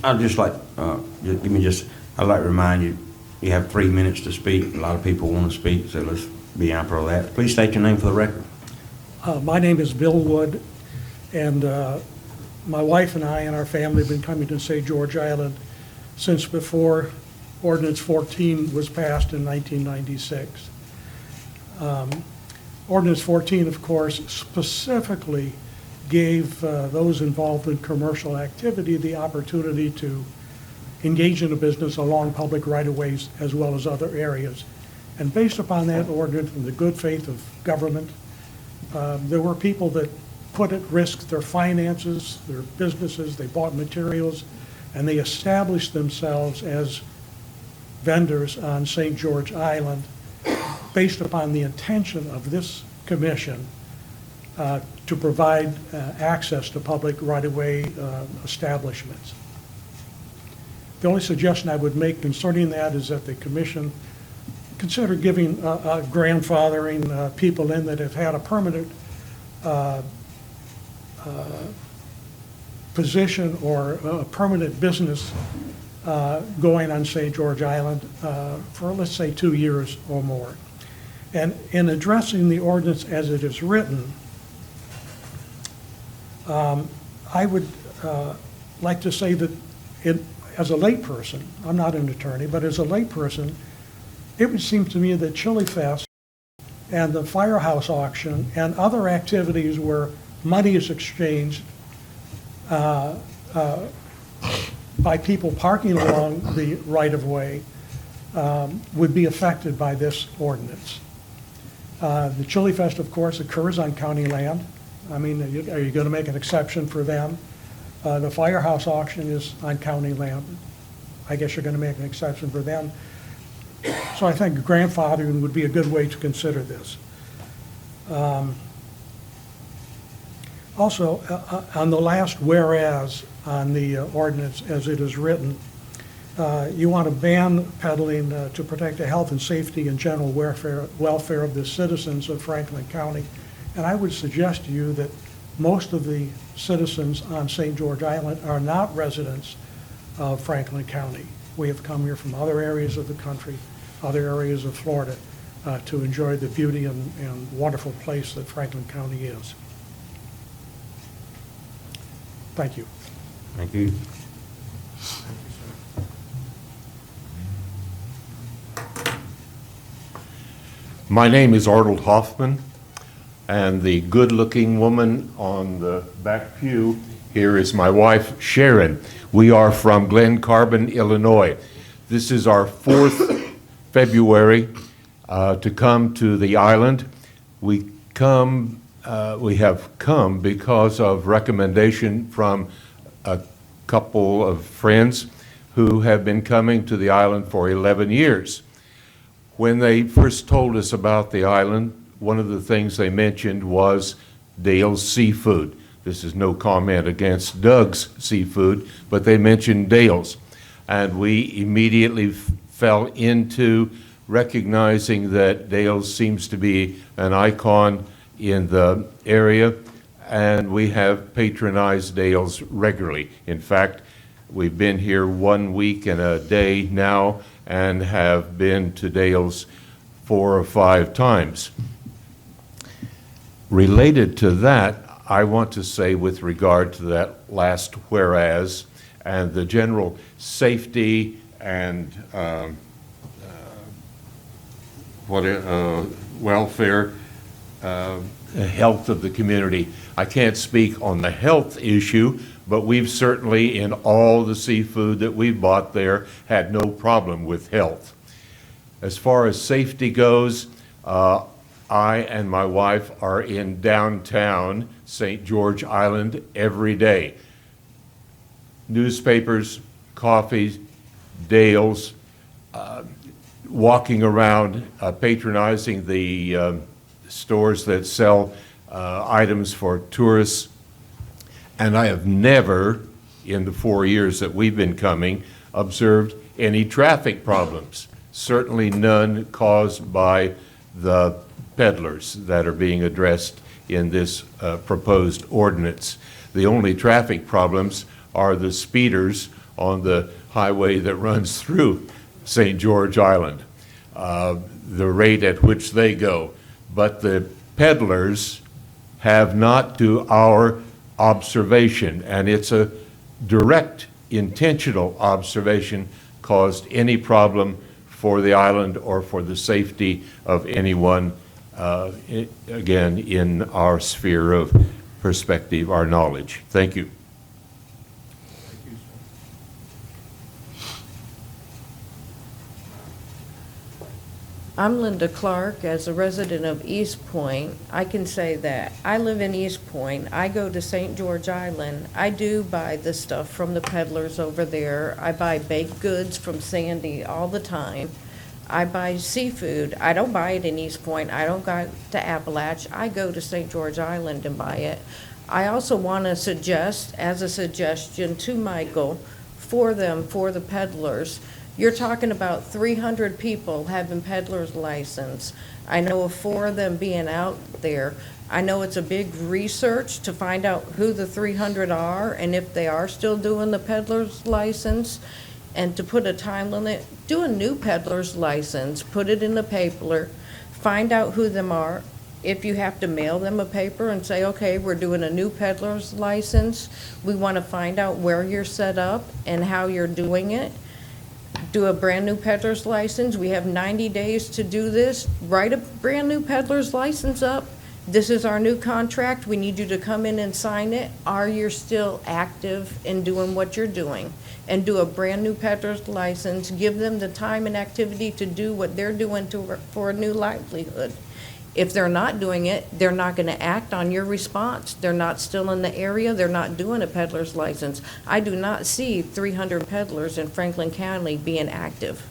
I'd just like, I'd like to remind you, you have 3 minutes to speak. A lot of people want to speak, so let's be mindful of that. Please state your name for the record. My name is Bill Wood, and my wife and I and our family have been coming to St. George Island since before Ordinance 14 was passed in 1996. Ordinance 14, of course, specifically gave those involved in commercial activity the opportunity to engage in a business along public right-of-ways as well as other areas. And based upon that ordinance and the good faith of government, there were people that put at risk their finances, their businesses, they bought materials, and they established themselves as vendors on St. George Island based upon the intention of this commission to provide access to public right-of-way establishments. The only suggestion I would make concerning that is that the commission consider giving grandfathering people in that have had a permanent position or a permanent business going on St. George Island for, let's say, 2 years or more. And in addressing the ordinance as it is written, I would like to say that as a layperson, I'm not an attorney, but as a layperson, it would seem to me that Chili Fest and the firehouse auction and other activities where money is exchanged by people parking along the right-of-way would be affected by this ordinance. The Chili Fest, of course, occurs on county land. I mean, are you going to make an exception for them? The firehouse auction is on county land. I guess you're going to make an exception for them. So I think grandfathering would be a good way to consider this. Also, on the last whereas on the ordinance as it is written, you want to ban peddling to protect the health and safety and general welfare of the citizens of Franklin County. And I would suggest to you that most of the citizens on St. George Island are not residents of Franklin County. We have come here from other areas of the country, other areas of Florida, to enjoy the beauty and wonderful place that Franklin County is. Thank you. Thank you. My name is Arnold Hoffman, and the good-looking woman on the back pew here is my wife, Sharon. We are from Glen Carbon, Illinois. This is our 4th February to come to the island. We have come because of recommendation from a couple of friends who have been coming to the island for 11 years. When they first told us about the island, one of the things they mentioned was Dale's Seafood. This is no comment against Doug's Seafood, but they mentioned Dale's. And we immediately fell into recognizing that Dale's seems to be an icon in the area, and we have patronized Dale's regularly. In fact, we've been here 1 week and a day now and have been to Dale's 4 or 5 times. Related to that, I want to say with regard to that last whereas and the general safety and welfare, health of the community. I can't speak on the health issue, but we've certainly, in all the seafood that we've bought there, had no problem with health. As far as safety goes, I and my wife are in downtown St. George Island every day. Newspapers, coffee, Dale's, walking around, patronizing the stores that sell items for tourists. And I have never, in the 4 years that we've been coming, observed any traffic problems. Certainly none caused by the peddlers that are being addressed in this proposed ordinance. The only traffic problems are the speeders on the highway that runs through St. George Island, the rate at which they go. But the peddlers have not, to our observation, and it's a direct, intentional observation, caused any problem for the island or for the safety of anyone, again, in our sphere of perspective, our knowledge. Thank you. I'm Linda Clark. As a resident of East Point, I can say that I live in East Point. I go to St. George Island. I do buy the stuff from the peddlers over there. I buy baked goods from Sandy all the time. I buy seafood. I don't buy it in East Point. I don't go to Appalachia. I go to St. George Island and buy it. I also want to suggest, as a suggestion to Michael, for the peddlers, you're talking about 300 people having peddler's license. I know of 4 of them being out there. I know it's a big research to find out who the 300 are and if they are still doing the peddler's license, and to put a time limit. Do a new peddler's license, put it in the paper, find out who them are. If you have to mail them a paper and say, okay, we're doing a new peddler's license, we want to find out where you're set up and how you're doing it. Do a brand new peddler's license. We have 90 days to do this. Write a brand new peddler's license up. This is our new contract. We need you to come in and sign it. Are you still active in doing what you're doing? And do a brand new peddler's license. Give them the time and activity to do what they're doing for a new livelihood. If they're not doing it, they're not going to act on your response. They're not still in the area. They're not doing a peddler's license. I do not see 300 peddlers in Franklin County being active.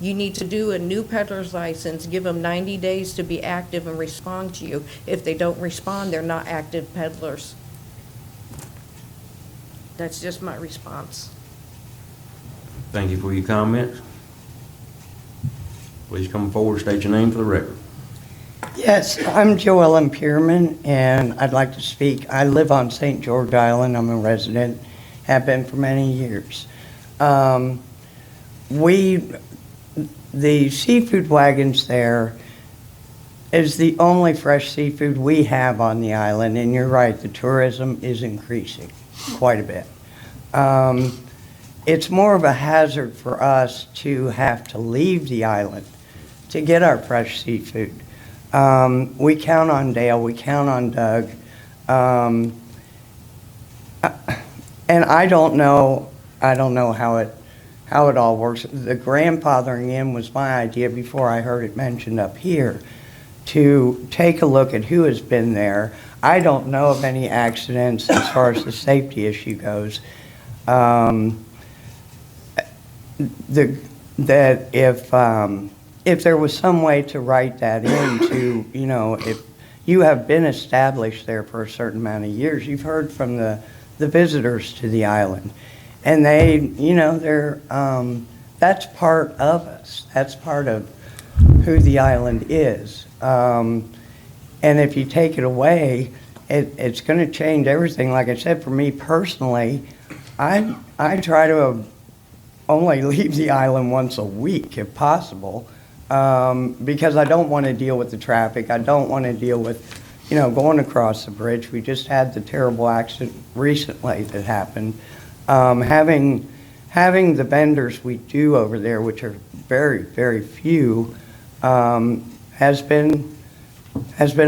You need to do a new peddler's license, give them 90 days to be active and respond to you. If they don't respond, they're not active peddlers. That's just my response. Thank you for your comments. Please come forward, state your name for the record. Yes, I'm Joellen Pierman, and I'd like to speak. I live on St. George Island. I'm a resident, have been for many years. The seafood wagons there is the only fresh seafood we have on the island, and you're right, the tourism is increasing quite a bit. It's more of a hazard for us to have to leave the island to get our fresh seafood. We count on Dale, we count on Doug, and I don't know how it all works. The grandfathering in was my idea before I heard it mentioned up here, to take a look at who has been there. I don't know of any accidents as far as the safety issue goes. If there was some way to write that into, if you have been established there for a certain amount of years, you've heard from the visitors to the island, and that's part of us. That's part of who the island is. And if you take it away, it's going to change everything. Like I said, for me personally, I try to only leave the island once a week if possible, because I don't want to deal with the traffic. I don't want to deal with, going across the bridge. We just had the terrible accident recently that happened. Having the vendors we do over there, which are very, very few, has been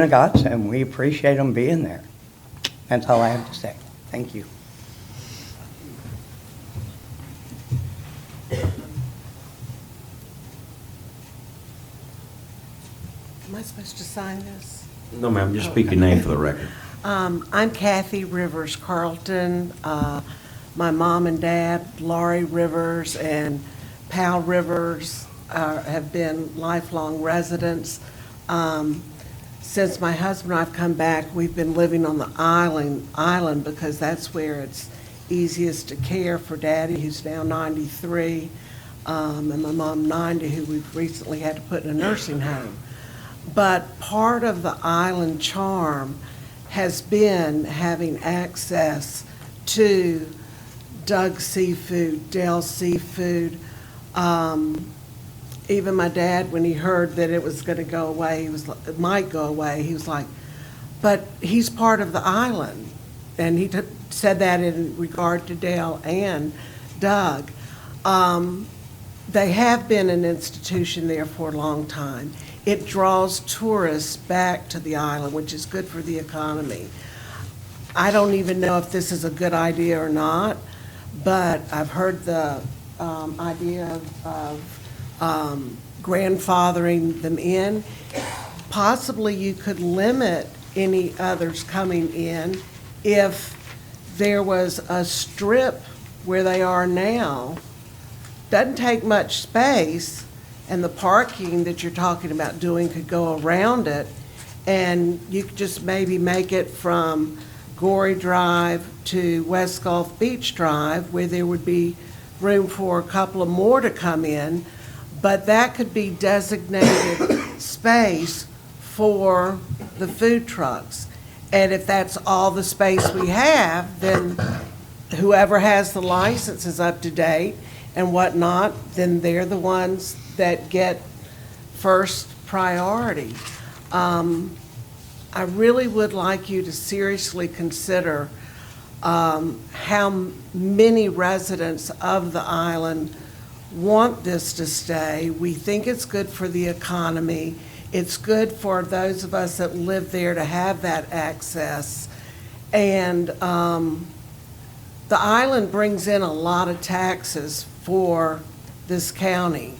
a godsend. We appreciate them being there. That's all I have to say. Thank you. Am I supposed to sign this? No, ma'am, just speak your name for the record. I'm Kathy Rivers Carlton. My mom and dad, Laurie Rivers and Pal Rivers, have been lifelong residents. Since my husband and I've come back, we've been living on the island because that's where it's easiest to care for Daddy, who's now 93, and my mom 90, who we've recently had to put in a nursing home. But part of the island charm has been having access to Doug Seafood, Dale Seafood. Even my dad, when he heard that it was going to go away, it might go away, he was like, but he's part of the island. And he said that in regard to Dale and Doug. They have been an institution there for a long time. It draws tourists back to the island, which is good for the economy. I don't even know if this is a good idea or not, but I've heard the idea of grandfathering them in. Possibly you could limit any others coming in if there was a strip where they are now. Doesn't take much space, and the parking that you're talking about doing could go around it, and you could just maybe make it from Gorey Drive to West Gulf Beach Drive, where there would be room for a couple of more to come in, but that could be designated space for the food trucks. And if that's all the space we have, then whoever has the license is up to date and whatnot, then they're the ones that get first priority. I really would like you to seriously consider how many residents of the island want this to stay. We think it's good for the economy. It's good for those of us that live there to have that access. And the island brings in a lot of taxes for this county.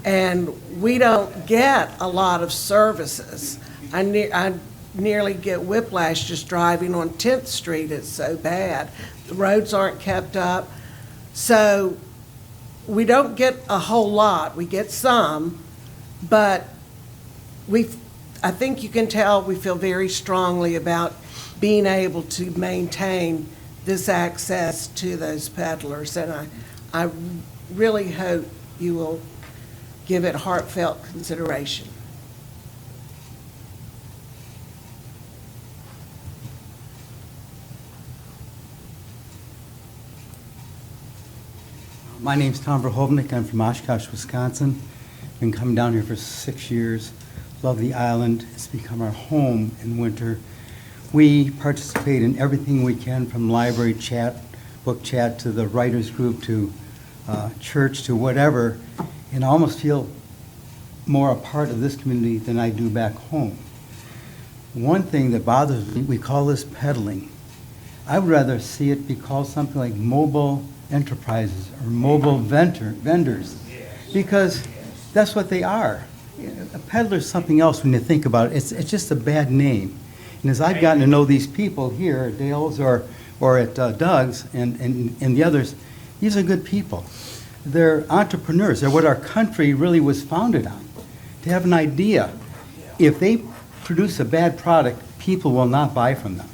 And we don't get a lot of services. I nearly get whiplash just driving on 10th Street. It's so bad. The roads aren't kept up. So we don't get a whole lot. We get some, but I think you can tell we feel very strongly about being able to maintain this access to those peddlers. And I really hope you will give it heartfelt consideration. My name's Tom Verhovnik. I'm from Oshkosh, Wisconsin. Been coming down here for 6 years. Love the island. It's become our home in winter. We participate in everything we can, from library chat, book chat, to the writers group, to church, to whatever, and I almost feel more a part of this community than I do back home. One thing that bothers me, we call this peddling. I would rather see it be called something like mobile enterprises or mobile vendors, because that's what they are. A peddler is something else when you think about it. It's just a bad name. And as I've gotten to know these people here at Dale's or at Doug's and the others, these are good people. They're entrepreneurs. They're what our country really was founded on. To have an idea, if they produce a bad product, people will not buy from them.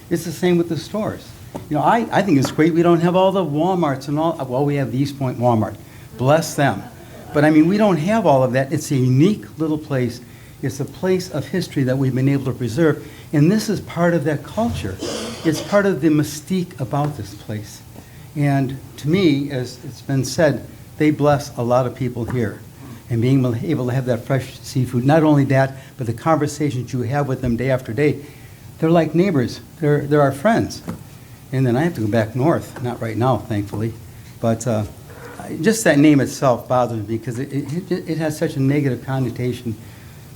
It's the same with the stores. You know, I think it's great we don't have all the Walmarts and all. Well, we have the East Point Walmart. Bless them. But I mean, we don't have all of that. It's a unique little place. It's a place of history that we've been able to preserve. And this is part of that culture. It's part of the mystique about this place. And to me, as it's been said, they bless a lot of people here. And being able to have that fresh seafood, not only that, but the conversations you have with them day after day, they're like neighbors. They're our friends. And then I have to go back north, not right now, thankfully. But just that name itself bothers me because it has such a negative connotation.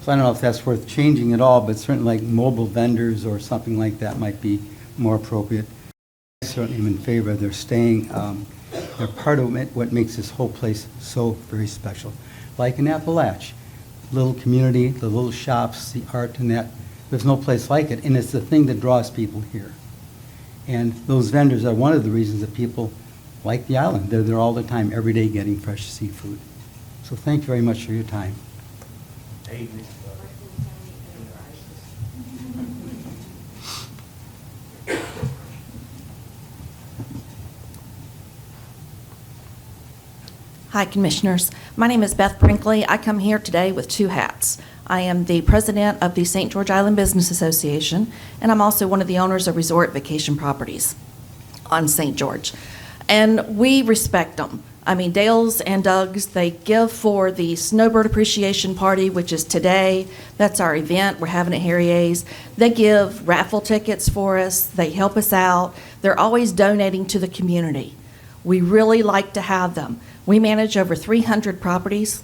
So I don't know if that's worth changing at all, but certainly like mobile vendors or something like that might be more appropriate. I certainly am in favor of their staying. They're part of what makes this whole place so very special. Like in Appalachia, little community, the little shops, the art and that, there's no place like it, and it's the thing that draws people here. And those vendors are one of the reasons that people like the island. They're there all the time, every day, getting fresh seafood. So thank you very much for your time. Hi, Commissioners. My name is Beth Brinkley. I come here today with two hats. I am the president of the St. George Island Business Association, and I'm also one of the owners of Resort Vacation Properties on St. George. And we respect them. I mean, Dale's and Doug's, they give for the Snowbird Appreciation Party, which is today. That's our event. We're having it at Harry A's. They give raffle tickets for us. They help us out. They're always donating to the community. We really like to have them. We manage over 300 properties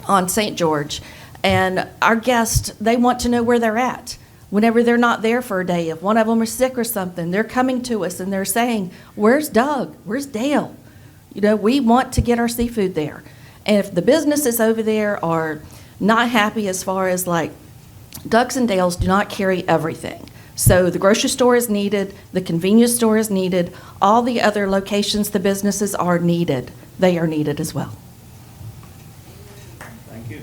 on St. George, and our guests, they want to know where they're at. Whenever they're not there for a day, if one of them is sick or something, they're coming to us and they're saying, "Where's Doug? Where's Dale?" You know, we want to get our seafood there. And if the businesses over there are not happy as far as like, Doug's and Dale's do not carry everything. So the grocery store is needed, the convenience store is needed, all the other locations, the businesses are needed. They are needed as well. Thank you.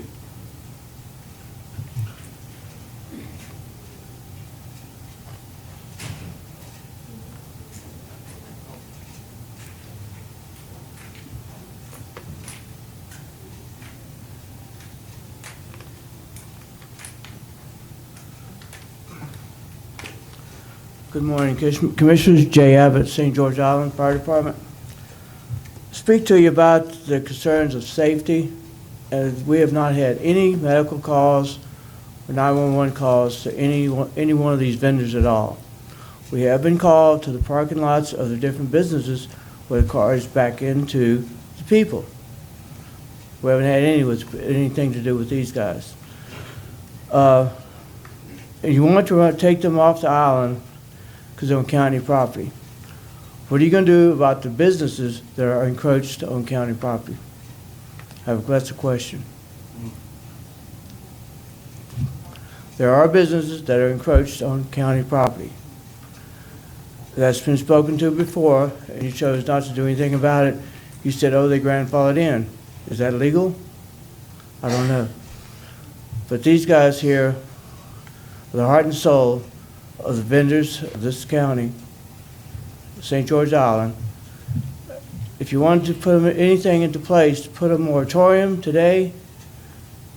Good morning, Commissioners. Jay Abbott, St. George Island Fire Department. Speak to you about the concerns of safety, as we have not had any medical calls or 911 calls to any one of these vendors at all. We have been called to the parking lots of the different businesses where the cars back into the people. We haven't had anything to do with these guys. And you want to take them off the island because they're on county property. What are you going to do about the businesses that are encroached on county property? That's a question. There are businesses that are encroached on county property. That's been spoken to before, and you chose not to do anything about it. You said, oh, they grandfathered in. Is that legal? I don't know. But these guys here are the heart and soul of the vendors of this county, St. George Island. If you wanted to put anything into place, put a moratorium today,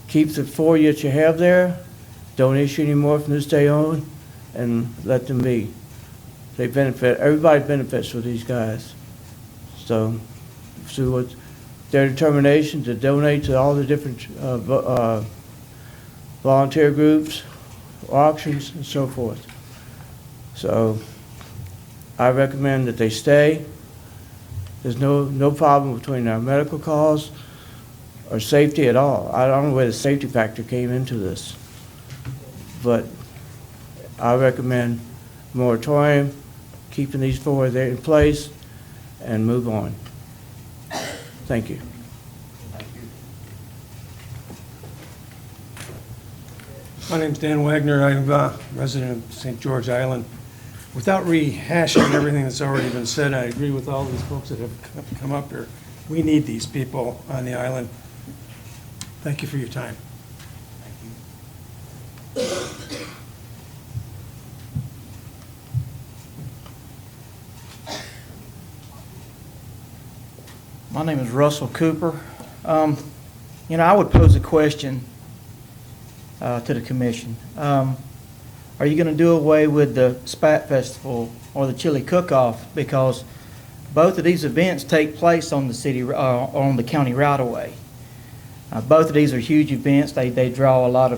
keep the 4 that you have there, don't issue any more from this day on, and let them be. They benefit, everybody benefits with these guys. So what their determination to donate to all the different volunteer groups, auctions, and so forth. So I recommend that they stay. There's no problem between our medical calls or safety at all. I don't know where the safety factor came into this. But I recommend moratorium, keeping these 4 there in place, and move on. Thank you. My name's Dan Wagner. I'm a resident of St. George Island. Without rehashing everything that's already been said, I agree with all these folks that have come up here. We need these people on the island. Thank you for your time. My name is Russell Cooper. I would pose a question to the commission. Are you going to do away with the Spat Festival or the Chili Cook-Off? Because both of these events take place on the city, on the county right-of-way. Both of these are huge events. They draw a lot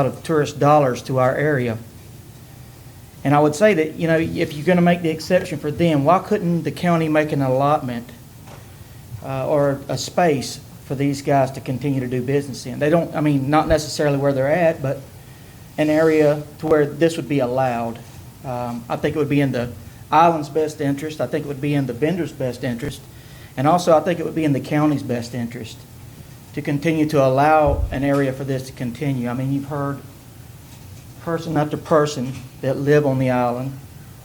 of tourist dollars to our area. And I would say that, if you're going to make the exception for them, why couldn't the county make an allotment or a space for these guys to continue to do business in? They don't, not necessarily where they're at, but an area to where this would be allowed. I think it would be in the island's best interest. I think it would be in the vendor's best interest. And also, I think it would be in the county's best interest to continue to allow an area for this to continue. You've heard person after person that live on the island.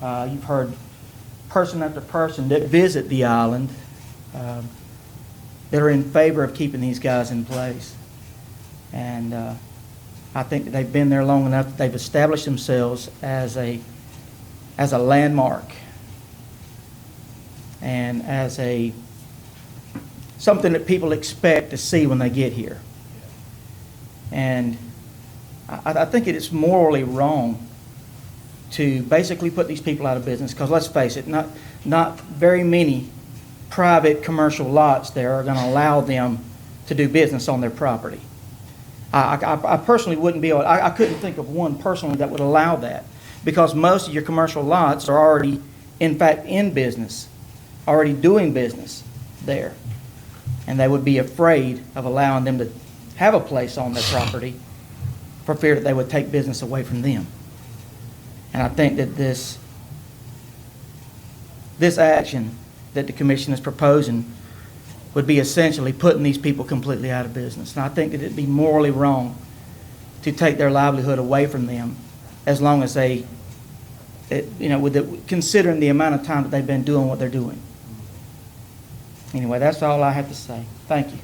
You've heard person after person that visit the island that are in favor of keeping these guys in place. And I think that they've been there long enough that they've established themselves as a landmark and as something that people expect to see when they get here. And I think it is morally wrong to basically put these people out of business, because let's face it, not very many private commercial lots there are going to allow them to do business on their property. I personally wouldn't be able, I couldn't think of one personally that would allow that, because most of your commercial lots are already, in fact, in business, already doing business there. And they would be afraid of allowing them to have a place on their property for fear that they would take business away from them. And I think that this action that the commission is proposing would be essentially putting these people completely out of business. And I think that it'd be morally wrong to take their livelihood away from them as long as they, considering the amount of time that they've been doing what they're doing. Anyway, that's all I have to say. Thank you.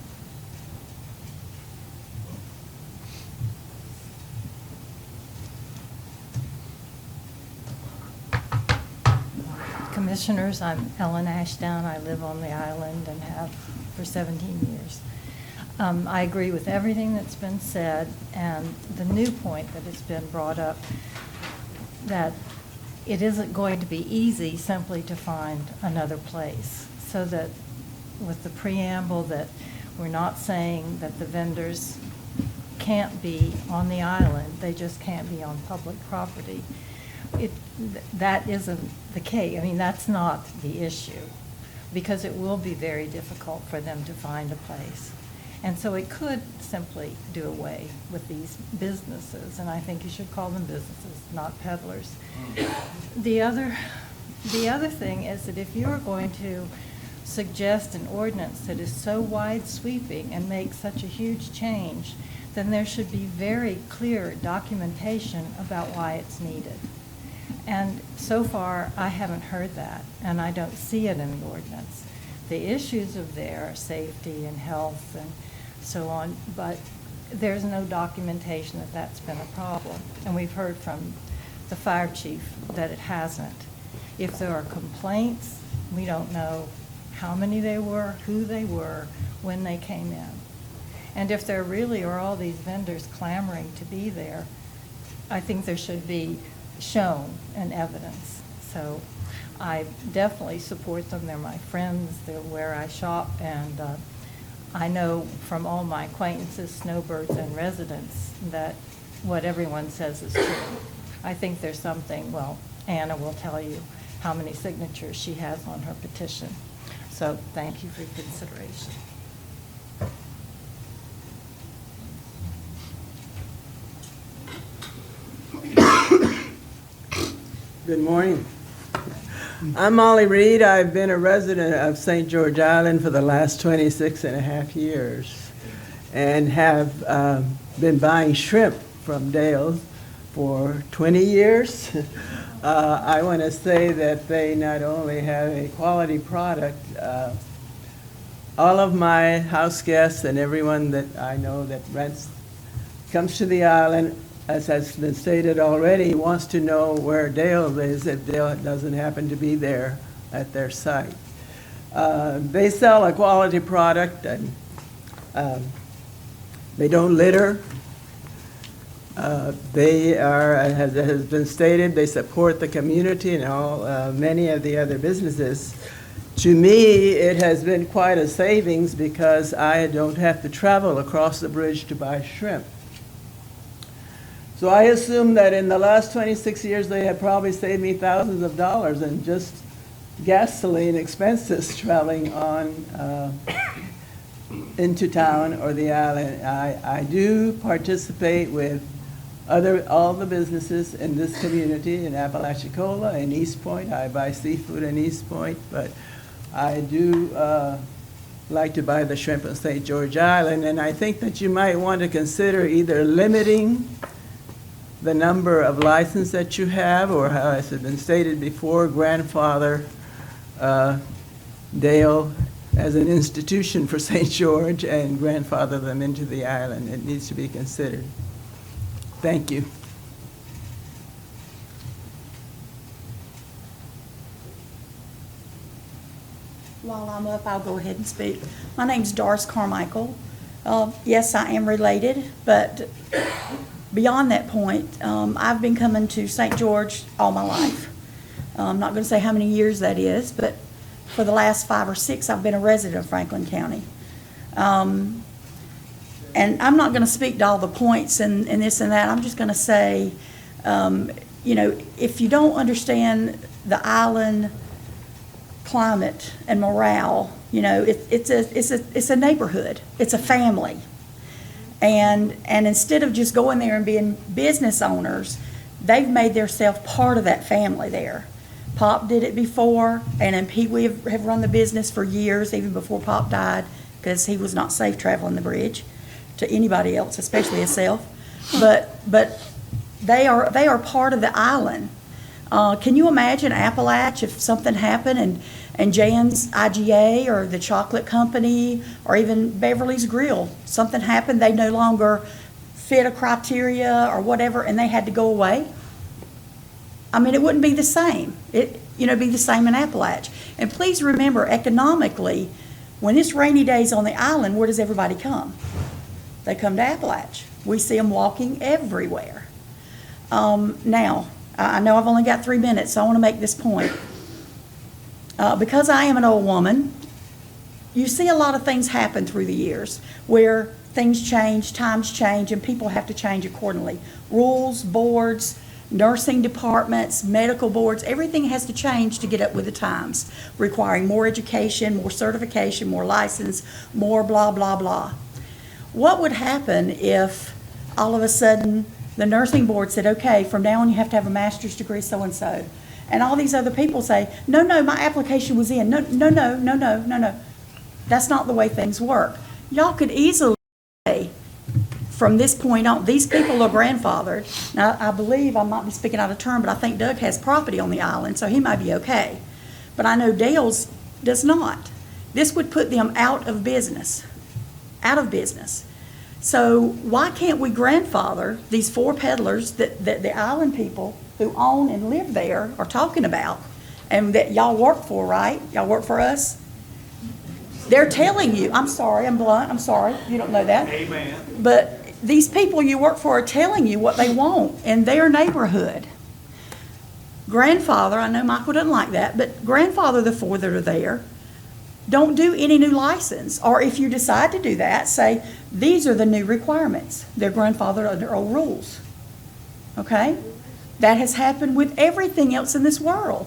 Commissioners, I'm Ellen Ashdown. I live on the island and have for 17 years. I agree with everything that's been said, and the new point that has been brought up, that it isn't going to be easy simply to find another place. So that with the preamble that we're not saying that the vendors can't be on the island, they just can't be on public property. That isn't the case. I mean, that's not the issue, because it will be very difficult for them to find a place. And so it could simply do away with these businesses, and I think you should call them businesses, not peddlers. The other thing is that if you're going to suggest an ordinance that is so wide sweeping and make such a huge change, then there should be very clear documentation about why it's needed. And so far, I haven't heard that, and I don't see it in the ordinance. The issues of there are safety and health and so on, but there's no documentation that that's been a problem. And we've heard from the fire chief that it hasn't. If there are complaints, we don't know how many they were, who they were, when they came in. And if there really are all these vendors clamoring to be there, I think there should be shown and evidence. So I definitely support them. They're my friends. They're where I shop. And I know from all my acquaintances, snowbirds and residents, that what everyone says is true. I think there's something, well, Anna will tell you how many signatures she has on her petition. So thank you for your consideration. Good morning. I'm Molly Reed. I've been a resident of St. George Island for the last 26 and a half years and have been buying shrimp from Dale's for 20 years. I want to say that they not only have a quality product, all of my house guests and everyone that I know that rents, comes to the island, as has been stated already, wants to know where Dale is if Dale doesn't happen to be there at their site. They sell a quality product, and they don't litter. They are, as has been stated, they support the community and all many of the other businesses. To me, it has been quite a savings because I don't have to travel across the bridge to buy shrimp. So I assume that in the last 26 years, they have probably saved me thousands of dollars in just gasoline expenses traveling on into town or the island. I do participate with all the businesses in this community in Apalachicola and East Point. I buy seafood in East Point, but I do like to buy the shrimp in St. George Island, and I think that you might want to consider either limiting the number of licenses that you have, or how has been stated before, grandfather Dale as an institution for St. George and grandfather them into the island. It needs to be considered. Thank you. While I'm up, I'll go ahead and speak. My name's Doris Carmichael. Yes, I am related, but beyond that point, I've been coming to St. George all my life. I'm not going to say how many years that is, but for the last 5 or 6, I've been a resident of Franklin County. And I'm not going to speak to all the points and this and that. I'm just going to say, if you don't understand the island climate and morale, it's a neighborhood. It's a family. And instead of just going there and being business owners, they've made themselves part of that family there. Pop did it before, and then Pee Wee have run the business for years, even before Pop died, because he was not safe traveling the bridge to anybody else, especially himself. But they are part of the island. Can you imagine Appalach if something happened and Jan's IGA or the chocolate company or even Beverly's Grill, something happened, they no longer fit a criteria or whatever, and they had to go away? I mean, it wouldn't be the same. Be the same in Appalach. And please remember, economically, when it's rainy days on the island, where does everybody come? They come to Appalach. We see them walking everywhere. Now, I know I've only got 3 minutes, so I want to make this point. Because I am an old woman, you see a lot of things happen through the years where things change, times change, and people have to change accordingly. Rules, boards, nursing departments, medical boards, everything has to change to get up with the times, requiring more education, more certification, more license, more blah, blah, blah. What would happen if all of a sudden the nursing board said, okay, from now on you have to have a master's degree so-and-so, and all these other people say, no, my application was in. No. That's not the way things work. Y'all could easily say, from this point on, these people are grandfathered. Now, I believe, I might be speaking out of turn, but I think Doug has property on the island, so he might be okay. But I know Dale's does not. This would put them out of business. So why can't we grandfather these 4 peddlers that the island people who own and live there are talking about, and that y'all work for, right? Y'all work for us? They're telling you, I'm sorry, I'm blunt, I'm sorry, you don't know that. Amen. But these people you work for are telling you what they want in their neighborhood. Grandfather, I know Michael doesn't like that, but grandfather the 4 that are there. Don't do any new license. Or if you decide to do that, say, these are the new requirements. They're grandfathered under old rules. Okay? That has happened with everything else in this world.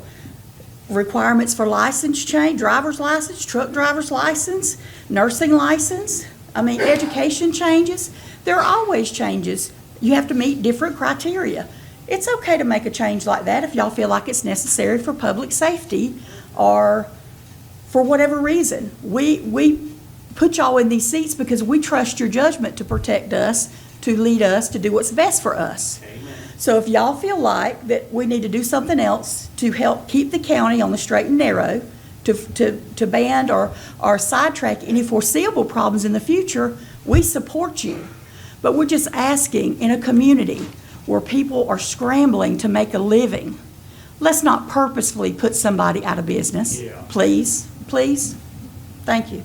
Requirements for license change, driver's license, truck driver's license, nursing license. I mean, education changes. There are always changes. You have to meet different criteria. It's okay to make a change like that if y'all feel like it's necessary for public safety or for whatever reason. We put y'all in these seats because we trust your judgment to protect us, to lead us, to do what's best for us. Amen. So if y'all feel like that we need to do something else to help keep the county on the straight and narrow, to ban or sidetrack any foreseeable problems in the future, we support you. But we're just asking, in a community where people are scrambling to make a living, let's not purposefully put somebody out of business. Yeah. Please. Thank you.